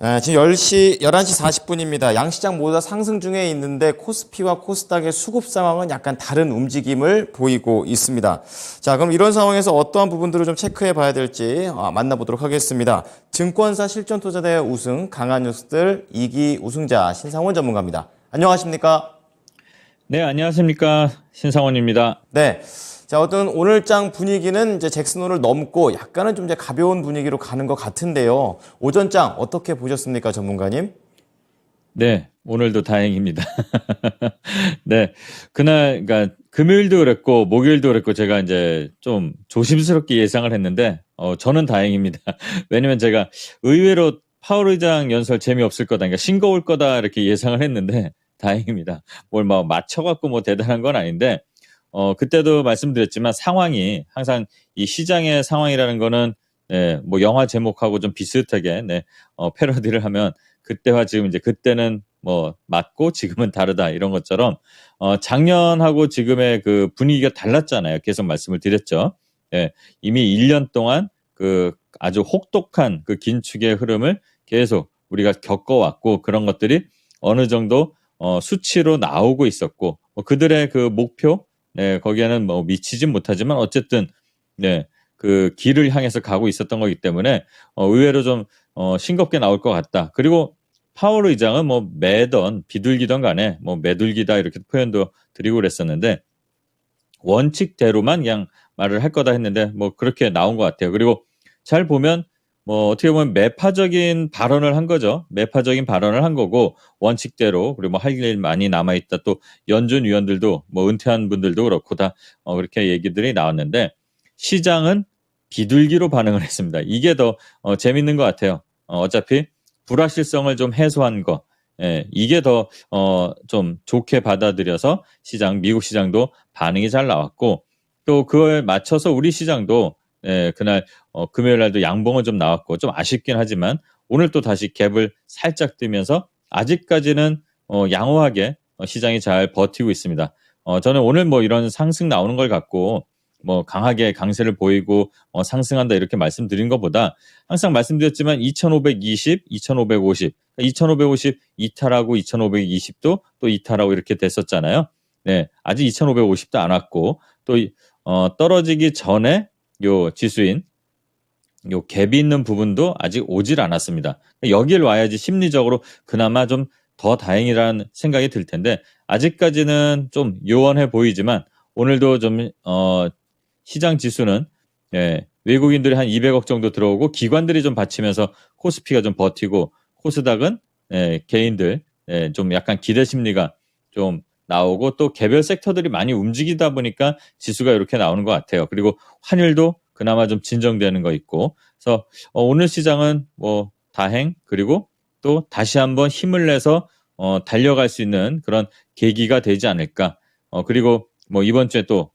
네, 지금 11시 40분입니다. 양시장 모두 다 상승 중에 있는데 코스피와 코스닥의 수급 상황은 약간 다른 움직임을 보이고 있습니다. 자, 그럼 이런 상황에서 어떠한 부분들을 좀 체크해 봐야 될지 만나보도록 하겠습니다. 증권사 실전투자대회 우승 강한 뉴스들 2기 우승자 신상원 전문가입니다. 안녕하십니까? 네, 안녕하십니까. 신상원입니다. 네. 자, 어떤 오늘장 분위기는 이제 잭슨홀을 넘고 약간은 좀 이제 가벼운 분위기로 가는 것 같은데요. 오전장 어떻게 보셨습니까, 전문가님? 네, 오늘도 다행입니다. 네, 그날, 그러니까 금요일도 그랬고, 목요일도 그랬고, 제가 이제 좀 조심스럽게 예상을 했는데, 저는 다행입니다. 왜냐면 제가 의외로 파월 의장 연설 재미없을 거다, 그러니까 싱거울 거다, 이렇게 예상을 했는데, 다행입니다. 뭘 뭐 맞춰갖고 뭐 대단한 건 아닌데, 그때도 말씀드렸지만 상황이 항상 이 시장의 상황이라는 거는 네, 뭐 영화 제목하고 좀 비슷하게 네, 패러디를 하면 그때와 지금 이제 그때는 뭐 맞고 지금은 다르다 이런 것처럼 작년하고 지금의 그 분위기가 달랐잖아요. 계속 말씀을 드렸죠. 예, 이미 1년 동안 그 아주 혹독한 그 긴축의 흐름을 계속 우리가 겪어왔고 그런 것들이 어느 정도 수치로 나오고 있었고 그들의 그 목표 네, 거기에는 뭐 미치진 못하지만 어쨌든 네, 그 길을 향해서 가고 있었던 거기 때문에 의외로 좀 싱겁게 나올 것 같다. 그리고 파월 의장은 뭐 매던 비둘기던 간에 뭐 매둘기다 이렇게 표현도 드리고 그랬었는데 원칙대로만 그냥 말을 할 거다 했는데 뭐 그렇게 나온 것 같아요. 그리고 잘 보면 뭐 어떻게 보면 매파적인 발언을 한 거죠. 매파적인 발언을 한 거고 원칙대로 그리고 뭐 할 일 많이 남아 있다. 또 연준 위원들도 뭐 은퇴한 분들도 그렇고 다 그렇게 얘기들이 나왔는데 시장은 비둘기로 반응을 했습니다. 이게 더 재밌는 것 같아요. 어차피 불확실성을 좀 해소한 거. 예, 이게 더 좀 좋게 받아들여서 미국 시장도 반응이 잘 나왔고 또 그거에 맞춰서 우리 시장도 예, 그날 금요일 날도 양봉은 좀 나왔고 좀 아쉽긴 하지만 오늘 또 다시 갭을 살짝 뜨면서 아직까지는 양호하게 시장이 잘 버티고 있습니다. 저는 오늘 뭐 이런 상승 나오는 걸 갖고 뭐 강하게 강세를 보이고 상승한다 이렇게 말씀드린 것보다 항상 말씀드렸지만 2520, 2550, 2550 이탈하고 2520도 또 이탈하고 이렇게 됐었잖아요. 네, 아직 2550도 안 왔고 또 떨어지기 전에 요 지수인 요 갭이 있는 부분도 아직 오질 않았습니다. 여길 와야지 심리적으로 그나마 좀 더 다행이라는 생각이 들 텐데 아직까지는 좀 요원해 보이지만 오늘도 좀 시장 지수는 예, 외국인들이 한 200억 정도 들어오고 기관들이 좀 받치면서 코스피가 좀 버티고 코스닥은 예, 개인들 예, 좀 약간 기대 심리가 좀 나오고 또 개별 섹터들이 많이 움직이다 보니까 지수가 이렇게 나오는 것 같아요. 그리고 환율도 그나마 좀 진정되는 거 있고 그래서 오늘 시장은 뭐 다행 그리고 또 다시 한번 힘을 내서 달려갈 수 있는 그런 계기가 되지 않을까. 그리고 뭐 이번 주에 또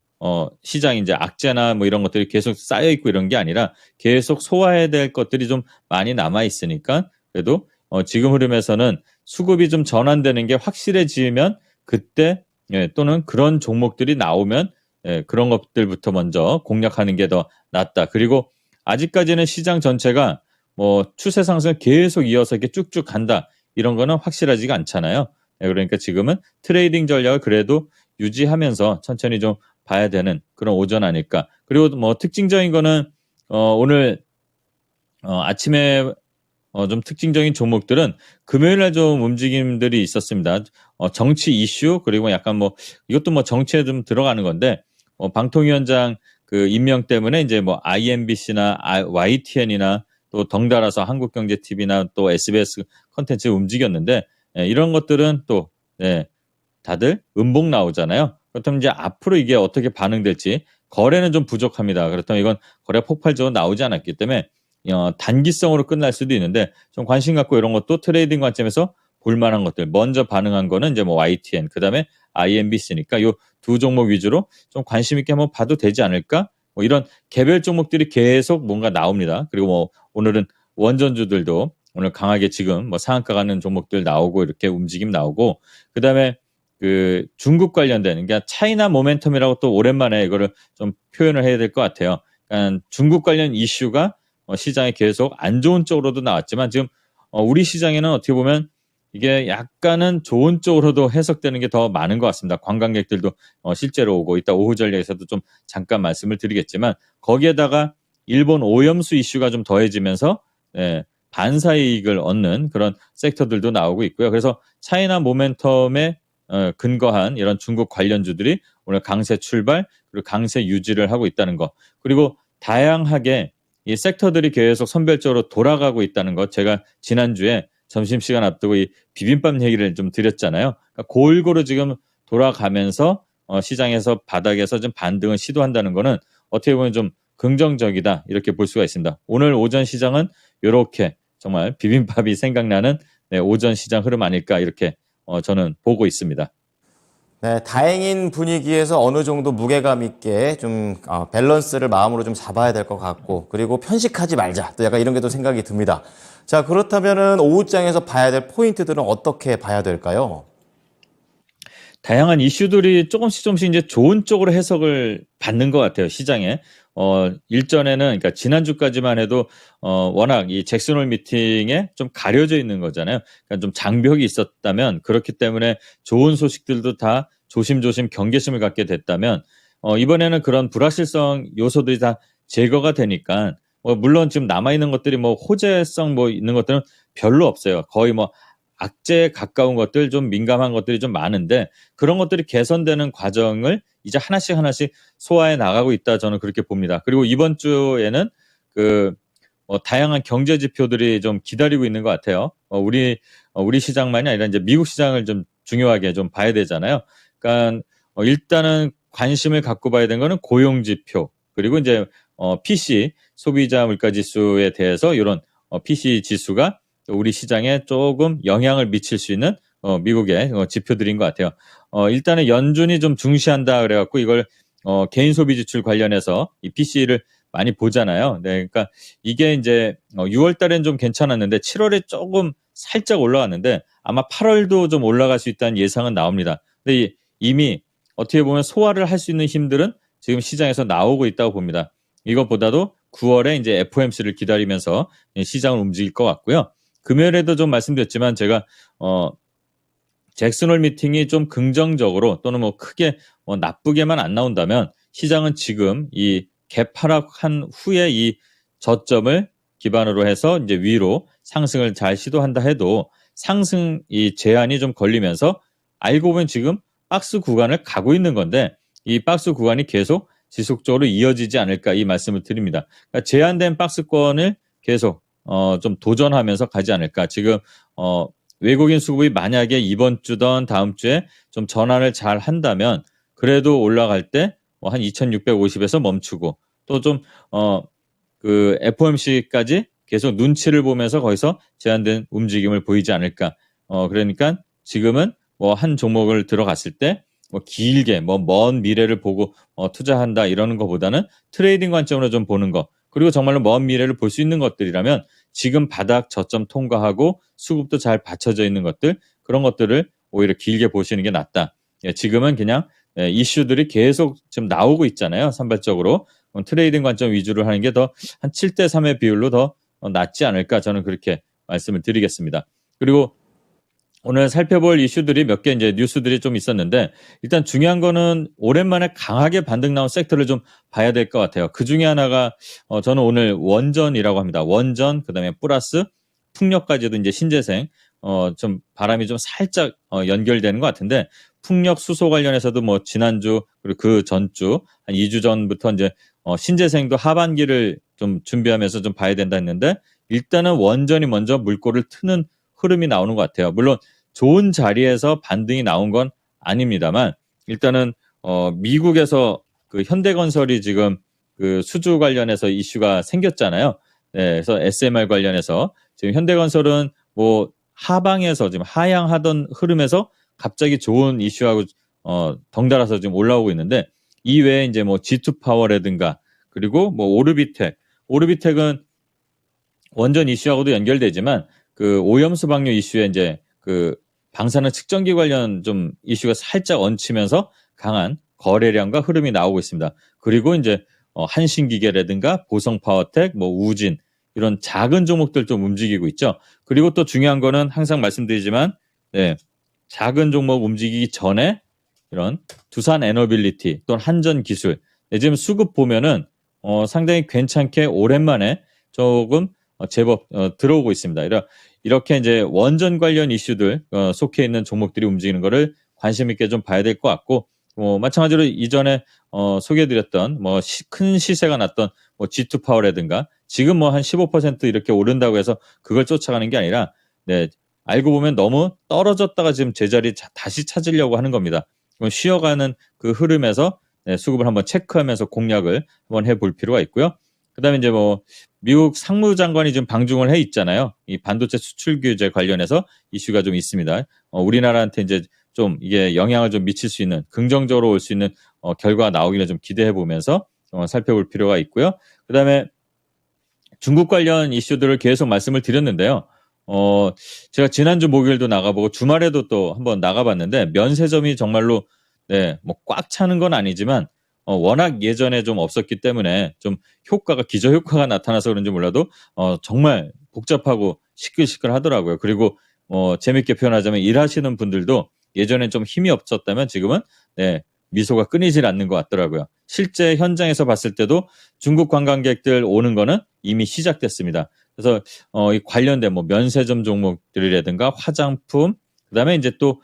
시장이 이제 악재나 뭐 이런 것들이 계속 쌓여 있고 이런 게 아니라 계속 소화해야 될 것들이 좀 많이 남아 있으니까 그래도 지금 흐름에서는 수급이 좀 전환되는 게 확실해지면 그때 예, 또는 그런 종목들이 나오면 예, 그런 것들부터 먼저 공략하는 게 더 낫다. 그리고 아직까지는 시장 전체가 뭐 추세 상승을 계속 이어서 이렇게 쭉쭉 간다. 이런 거는 확실하지가 않잖아요. 예, 그러니까 지금은 트레이딩 전략을 그래도 유지하면서 천천히 좀 봐야 되는 그런 오전 아닐까. 그리고 뭐 특징적인 거는 오늘 아침에 좀 특징적인 종목들은 금요일 날 좀 움직임들이 있었습니다. 정치 이슈 그리고 약간 뭐 이것도 뭐 정치에 좀 들어가는 건데 방통위원장 그 임명 때문에 이제 뭐 IMBC나 YTN이나 또 덩달아서 한국경제TV나 또 SBS 컨텐츠 움직였는데 예, 이런 것들은 또 예, 다들 음봉 나오잖아요. 그렇다면 이제 앞으로 이게 어떻게 반응될지 거래는 좀 부족합니다. 그렇다면 이건 거래 폭발적으로 나오지 않았기 때문에 단기성으로 끝날 수도 있는데 좀 관심 갖고 이런 것도 트레이딩 관점에서 볼만한 것들 먼저 반응한 거는 이제 뭐 YTN 그다음에 IMBC니까 요 두 종목 위주로 좀 관심 있게 한번 봐도 되지 않을까? 뭐 이런 개별 종목들이 계속 뭔가 나옵니다. 그리고 뭐 오늘은 원전주들도 오늘 강하게 지금 뭐 상한가 가는 종목들 나오고 이렇게 움직임 나오고 그다음에 그 중국 관련된 그러니까 차이나 모멘텀이라고 또 오랜만에 이거를 좀 표현을 해야 될 것 같아요. 그러니까 중국 관련 이슈가 시장에 계속 안 좋은 쪽으로도 나왔지만 지금 우리 시장에는 어떻게 보면 이게 약간은 좋은 쪽으로도 해석되는 게 더 많은 것 같습니다. 관광객들도 실제로 오고 이따 오후 전략에서도 좀 잠깐 말씀을 드리겠지만 거기에다가 일본 오염수 이슈가 좀 더해지면서 예, 반사이익을 얻는 그런 섹터들도 나오고 있고요. 그래서 차이나 모멘텀에 근거한 이런 중국 관련주들이 오늘 강세 출발 그리고 강세 유지를 하고 있다는 거. 그리고 다양하게 이 섹터들이 계속 선별적으로 돌아가고 있다는 것. 제가 지난주에 점심시간 앞두고 이 비빔밥 얘기를 좀 드렸잖아요. 그러니까 골고루 지금 돌아가면서 시장에서 바닥에서 좀 반등을 시도한다는 거는 어떻게 보면 좀 긍정적이다 이렇게 볼 수가 있습니다. 오늘 오전 시장은 이렇게 정말 비빔밥이 생각나는 오전 시장 흐름 아닐까 이렇게 저는 보고 있습니다. 네, 다행인 분위기에서 어느 정도 무게감 있게 좀 밸런스를 마음으로 좀 잡아야 될 것 같고, 그리고 편식하지 말자. 또 약간 이런 게 또 생각이 듭니다. 자, 그렇다면은 오후장에서 봐야 될 포인트들은 어떻게 봐야 될까요? 다양한 이슈들이 조금씩 이제 좋은 쪽으로 해석을 받는 것 같아요, 시장에. 일전에는, 그러니까 지난주까지만 해도, 워낙 이 잭슨홀 미팅에 좀 가려져 있는 거잖아요. 그러니까 좀 장벽이 있었다면, 그렇기 때문에 좋은 소식들도 다 조심조심 경계심을 갖게 됐다면, 이번에는 그런 불확실성 요소들이 다 제거가 되니까, 물론 지금 남아있는 것들이 뭐 호재성 뭐 있는 것들은 별로 없어요. 거의 뭐 악재에 가까운 것들, 좀 민감한 것들이 좀 많은데 그런 것들이 개선되는 과정을 이제 하나씩 소화해 나가고 있다 저는 그렇게 봅니다. 그리고 이번 주에는 그 다양한 경제 지표들이 좀 기다리고 있는 것 같아요. 우리 시장만이 아니라 이제 미국 시장을 좀 중요하게 좀 봐야 되잖아요. 그러니까 일단은 관심을 갖고 봐야 되는 거는 고용 지표 그리고 이제 PC 소비자 물가 지수에 대해서 이런 PC 지수가 우리 시장에 조금 영향을 미칠 수 있는 미국의 지표들인 것 같아요. 일단은 연준이 좀 중시한다 그래갖고 이걸 개인 소비 지출 관련해서 이 PC를 많이 보잖아요. 네, 그러니까 이게 이제 6월 달엔 좀 괜찮았는데 7월에 조금 살짝 올라갔는데 아마 8월도 좀 올라갈 수 있다는 예상은 나옵니다. 근데 이미 어떻게 보면 소화를 할 수 있는 힘들은 지금 시장에서 나오고 있다고 봅니다. 이것보다도 9월에 이제 FOMC를 기다리면서 시장을 움직일 것 같고요. 금요일에도 좀 말씀드렸지만 제가 잭슨홀 미팅이 좀 긍정적으로 또는 뭐 크게 나쁘게만 안 나온다면 시장은 지금 이 개파락한 후에 이 저점을 기반으로 해서 이제 위로 상승을 잘 시도한다 해도 상승 이 제한이 좀 걸리면서 알고 보면 지금 박스 구간을 가고 있는 건데 이 박스 구간이 계속 지속적으로 이어지지 않을까 이 말씀을 드립니다. 그러니까 제한된 박스권을 계속 좀 도전하면서 가지 않을까. 지금 외국인 수급이 만약에 이번 주든 다음 주에 좀 전환을 잘 한다면 그래도 올라갈 때 뭐 한 2650에서 멈추고 또 좀 그 FOMC까지 계속 눈치를 보면서 거기서 제한된 움직임을 보이지 않을까. 그러니까 지금은 뭐 한 종목을 들어갔을 때 뭐 길게 뭐 먼 미래를 보고 투자한다 이러는 것보다는 트레이딩 관점으로 좀 보는 거. 그리고 정말로 먼 미래를 볼 수 있는 것들이라면 지금 바닥 저점 통과하고 수급도 잘 받쳐져 있는 것들 그런 것들을 오히려 길게 보시는 게 낫다. 지금은 그냥 이슈들이 계속 지금 나오고 있잖아요. 산발적으로 트레이딩 관점 위주로 하는 게 더 한 7대 3의 비율로 더 낫지 않을까 저는 그렇게 말씀을 드리겠습니다. 그리고 오늘 살펴볼 이슈들이 몇 개 이제 뉴스들이 좀 있었는데 일단 중요한 거는 오랜만에 강하게 반등 나온 섹터를 좀 봐야 될 것 같아요. 그 중에 하나가 저는 오늘 원전이라고 합니다. 원전 그다음에 플러스 풍력까지도 이제 신재생 좀 바람이 좀 살짝 연결되는 것 같은데 풍력 수소 관련해서도 뭐 지난주 그리고 그 전주 한 2주 전부터 이제 신재생도 하반기를 좀 준비하면서 좀 봐야 된다 했는데 일단은 원전이 먼저 물꼬를 트는 흐름이 나오는 것 같아요. 물론 좋은 자리에서 반등이 나온 건 아닙니다만 일단은 미국에서 그 현대건설이 지금 그 수주 관련해서 이슈가 생겼잖아요. 네, 그래서 SMR 관련해서 지금 현대건설은 뭐 하방에서 지금 하향하던 흐름에서 갑자기 좋은 이슈하고 덩달아서 지금 올라오고 있는데 이 외에 이제 뭐 G2 파워라든가 그리고 뭐 오르비텍은 원전 이슈하고도 연결되지만 그 오염수 방류 이슈에 이제 그 방사능 측정기 관련 좀 이슈가 살짝 얹히면서 강한 거래량과 흐름이 나오고 있습니다. 그리고 이제 한신기계라든가 보성파워텍, 뭐 우진 이런 작은 종목들 좀 움직이고 있죠. 그리고 또 중요한 거는 항상 말씀드리지만 네, 작은 종목 움직이기 전에 이런 두산 에너빌리티 또는 한전기술 네, 지금 수급 보면은 상당히 괜찮게 오랜만에 조금 제법 들어오고 있습니다. 이렇게 이제 원전 관련 이슈들 속해 있는 종목들이 움직이는 거를 관심 있게 좀 봐야 될 것 같고 마찬가지로 이전에 소개해드렸던 뭐 큰 시세가 났던 뭐 G2 파워라든가 지금 뭐 한 15% 이렇게 오른다고 해서 그걸 쫓아가는 게 아니라 네, 알고 보면 너무 떨어졌다가 지금 제자리 다시 찾으려고 하는 겁니다. 쉬어가는 그 흐름에서 네, 수급을 한번 체크하면서 공략을 한번 해볼 필요가 있고요. 그다음에 이제 뭐 미국 상무장관이 지금 방중을 해 있잖아요. 이 반도체 수출 규제 관련해서 이슈가 좀 있습니다. 우리나라한테 이제 좀 이게 영향을 좀 미칠 수 있는 긍정적으로 올 수 있는 결과가 나오기를 좀 기대해 보면서 살펴볼 필요가 있고요. 그다음에 중국 관련 이슈들을 계속 말씀을 드렸는데요. 제가 지난주 목요일도 나가보고 주말에도 또 한번 나가봤는데 면세점이 정말로 네, 뭐 꽉 차는 건 아니지만 워낙 예전에 좀 없었기 때문에 좀 효과가 기저효과가 나타나서 그런지 몰라도 정말 복잡하고 시끌시끌 하더라고요. 그리고 재밌게 표현하자면 일하시는 분들도 예전엔 좀 힘이 없었다면 지금은 네, 미소가 끊이질 않는 것 같더라고요. 실제 현장에서 봤을 때도 중국 관광객들 오는 거는 이미 시작됐습니다. 그래서 이 관련된 뭐 면세점 종목들이라든가 화장품 그다음에 이제 또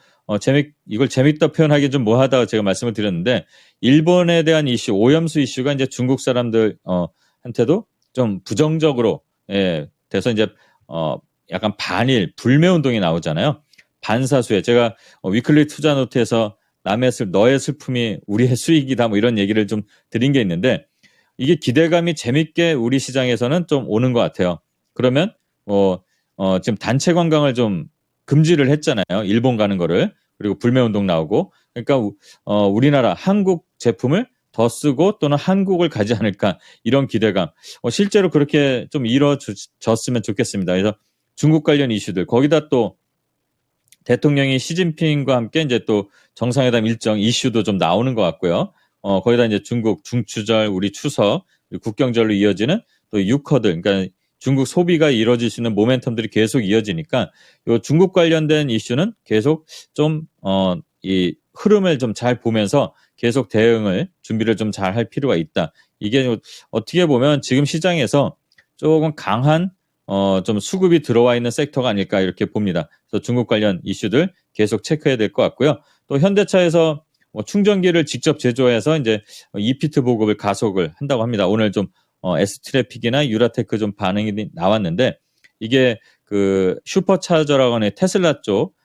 이걸 재밌다 표현하기 좀 뭐하다가 제가 말씀을 드렸는데 일본에 대한 이슈 오염수 이슈가 이제 중국 사람들 한테도 좀 부정적으로 돼서 이제 약간 반일 불매 운동이 나오잖아요. 반사수에 제가 위클리 투자 노트에서 너의 슬픔이 우리의 수익이다 뭐 이런 얘기를 좀 드린 게 있는데 이게 기대감이 재밌게 우리 시장에서는 좀 오는 것 같아요. 그러면 지금 단체 관광을 좀 금지를 했잖아요. 일본 가는 거를. 그리고 불매운동 나오고. 그러니까 우리나라 한국 제품을 더 쓰고 또는 한국을 가지 않을까 이런 기대감. 실제로 그렇게 좀 이루어졌으면 좋겠습니다. 그래서 중국 관련 이슈들 거기다 또 대통령이 시진핑과 함께 이제 또 정상회담 일정 이슈도 좀 나오는 것 같고요. 거기다 이제 중국 중추절, 우리 추석, 국경절로 이어지는 또 유커들, 그러니까 중국 소비가 이루어질 수 있는 모멘텀들이 계속 이어지니까 요 중국 관련된 이슈는 계속 좀 이 흐름을 좀 잘 보면서 계속 대응을 준비를 좀 잘 할 필요가 있다. 이게 어떻게 보면 지금 시장에서 조금 강한 좀 수급이 들어와 있는 섹터가 아닐까 이렇게 봅니다. 그래서 중국 관련 이슈들 계속 체크해야 될 것 같고요. 또 현대차에서 충전기를 직접 제조해서 이제 EPT 보급을 가속을 한다고 합니다. 오늘 좀 S트래픽이나 유라테크 좀 반응이 나왔는데 이게 그 슈퍼차저라고 하는 테슬라 쪽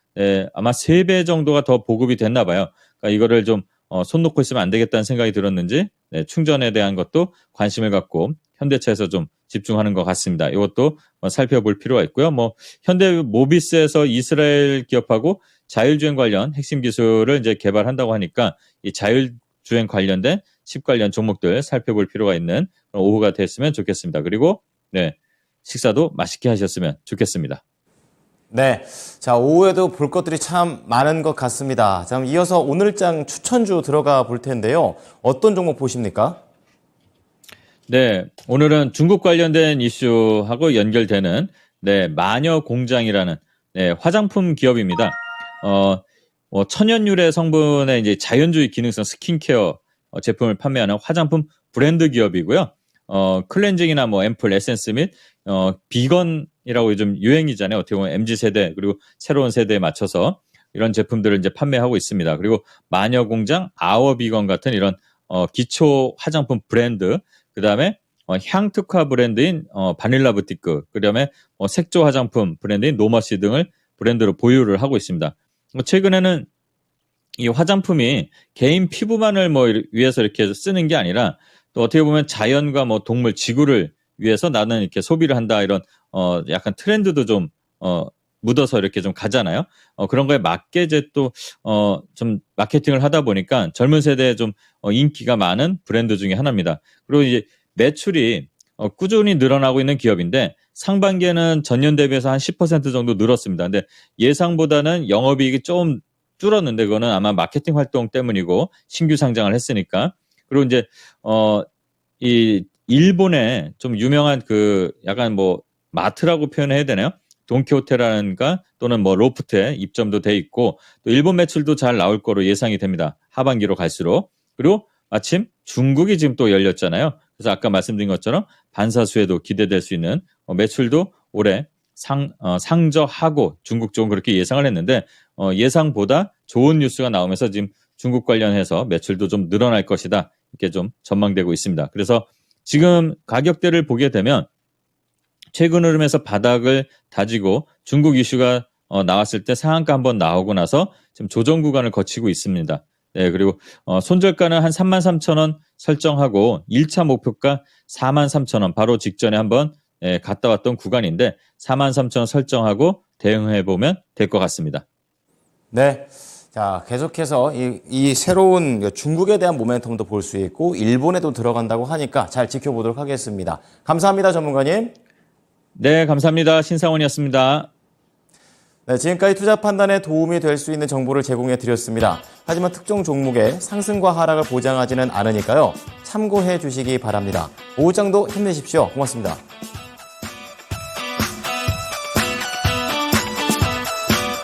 아마 3배 정도가 더 보급이 됐나 봐요. 그러니까 이거를 좀 손 놓고 있으면 안 되겠다는 생각이 들었는지 충전에 대한 것도 관심을 갖고 현대차에서 좀 집중하는 것 같습니다. 이것도 살펴볼 필요가 있고요. 뭐 현대모비스에서 이스라엘 기업하고 자율주행 관련 핵심 기술을 이제 개발한다고 하니까 이 자율주행 관련된 칩 관련 종목들 살펴볼 필요가 있는 오후가 됐으면 좋겠습니다. 그리고 네, 식사도 맛있게 하셨으면 좋겠습니다. 네. 자, 오후에도 볼 것들이 참 많은 것 같습니다. 자, 그럼 이어서 오늘장 추천주 들어가 볼 텐데요. 어떤 종목 보십니까? 네, 오늘은 중국 관련된 이슈하고 연결되는 마녀 공장이라는 화장품 기업입니다. 천연유래 성분의 이제 자연주의 기능성 스킨케어 제품을 판매하는 화장품 브랜드 기업이고요. 클렌징이나 뭐 앰플, 에센스 및 비건이라고 요즘 유행이잖아요. 어떻게 보면 MZ 세대 그리고 새로운 세대에 맞춰서 이런 제품들을 이제 판매하고 있습니다. 그리고 마녀 공장, 아워 비건 같은 이런 기초 화장품 브랜드, 그 다음에 향 특화 브랜드인 바닐라 부티크, 그다음에 색조 화장품 브랜드인 노머시 등을 브랜드로 보유를 하고 있습니다. 최근에는 이 화장품이 개인 피부만을 위해서 이렇게 쓰는 게 아니라 또 어떻게 보면 자연과 동물, 지구를 위해서 나는 이렇게 소비를 한다 이런 약간 트렌드도 좀 묻어서 이렇게 좀 가잖아요. 그런 거에 맞게 이제 또 좀 마케팅을 하다 보니까 젊은 세대에 좀 인기가 많은 브랜드 중에 하나입니다. 그리고 이제 매출이 꾸준히 늘어나고 있는 기업인데 상반기에는 전년 대비해서 한 10% 정도 늘었습니다. 근데 예상보다는 영업이익이 좀 줄었는데 그거는 아마 마케팅 활동 때문이고 신규 상장을 했으니까. 그리고 이제 이 일본의 좀 유명한 그 약간 뭐 마트라고 표현해야 되나요? 돈키호테라든가 또는 뭐 로프트에 입점도 돼 있고 또 일본 매출도 잘 나올 거로 예상이 됩니다. 하반기로 갈수록. 그리고 마침 중국이 지금 또 열렸잖아요. 그래서 아까 말씀드린 것처럼 반사수에도 기대될 수 있는 매출도 올해 상저하고 중국 쪽은 그렇게 예상을 했는데 예상보다 좋은 뉴스가 나오면서 지금 중국 관련해서 매출도 좀 늘어날 것이다. 이렇게 좀 전망되고 있습니다. 그래서 지금 가격대를 보게 되면 최근 흐름에서 바닥을 다지고 중국 이슈가 나왔을 때 상한가 한번 나오고 나서 지금 조정 구간을 거치고 있습니다. 네, 그리고 손절가는 한 33,000원 설정하고 1차 목표가 43,000원 바로 직전에 한번 갔다 왔던 구간인데 43,000원 설정하고 대응해 보면 될 것 같습니다. 네. 자, 계속해서 이 새로운 중국에 대한 모멘텀도 볼 수 있고 일본에도 들어간다고 하니까 잘 지켜보도록 하겠습니다. 감사합니다, 전문가님. 네, 감사합니다. 신상원이었습니다. 네, 지금까지 투자 판단에 도움이 될 수 있는 정보를 제공해 드렸습니다. 하지만 특정 종목의 상승과 하락을 보장하지는 않으니까요. 참고해 주시기 바랍니다. 오후장도 힘내십시오. 고맙습니다.